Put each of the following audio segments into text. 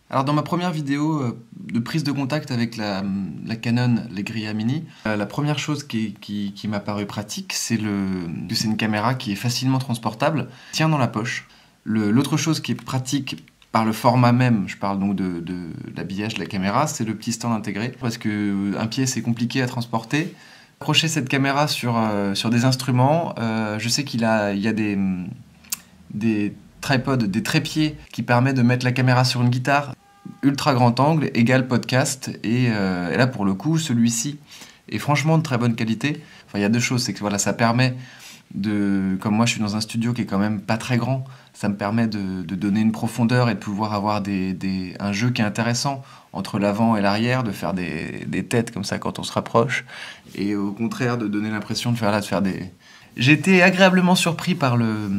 Alors dans ma première vidéo de prise de contact avec la Canon Legria Mini, la première chose qui m'a paru pratique, c'est que c'est une caméra qui est facilement transportable, tient dans la poche. L'autre chose qui est pratique par le format même, je parle donc de l'habillage de la caméra, c'est le petit stand intégré, parce que un pied c'est compliqué à transporter. Accrocher cette caméra sur des instruments, je sais il y a des tripods, des trépieds qui permettent de mettre la caméra sur une guitare. Ultra grand angle égale podcast, et là pour le coup celui-ci est franchement de très bonne qualité. Enfin il y a deux choses, c'est que voilà, ça permet comme moi je suis dans un studio qui est quand même pas très grand, ça me permet de donner une profondeur et de pouvoir avoir un jeu qui est intéressant entre l'avant et l'arrière, de faire des têtes comme ça quand on se rapproche, et au contraire de donner l'impression de faire des... J'ai été agréablement surpris par le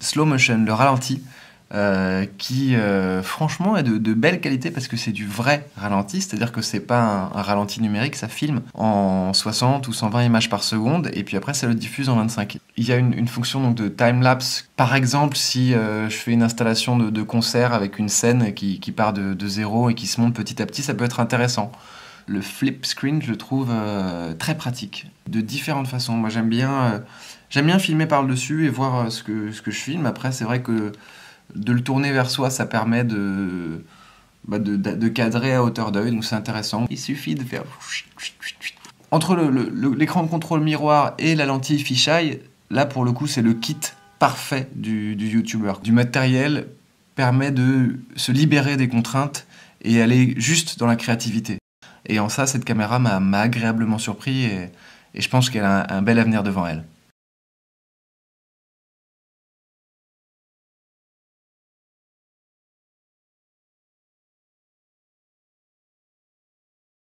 slow motion, le ralenti, qui franchement est de belle qualité parce que c'est du vrai ralenti, c'est-à-dire que c'est pas un ralenti numérique, ça filme en 60 ou 120 images par seconde et puis après ça le diffuse en 25. Il y a une fonction donc de time-lapse, par exemple si je fais une installation de concert avec une scène qui part de zéro et qui se monte petit à petit, ça peut être intéressant. Le flip screen, je le trouve très pratique, de différentes façons. Moi j'aime bien filmer par le dessus et voir ce que je filme. Après c'est vrai que de le tourner vers soi, ça permet de cadrer à hauteur d'œil, donc c'est intéressant. Il suffit de faire... Entre l'écran de contrôle miroir et la lentille fisheye, là pour le coup c'est le kit parfait du youtubeur. Du matériel permet de se libérer des contraintes et aller juste dans la créativité. Et en ça, cette caméra m'a agréablement surpris et je pense qu'elle a un bel avenir devant elle.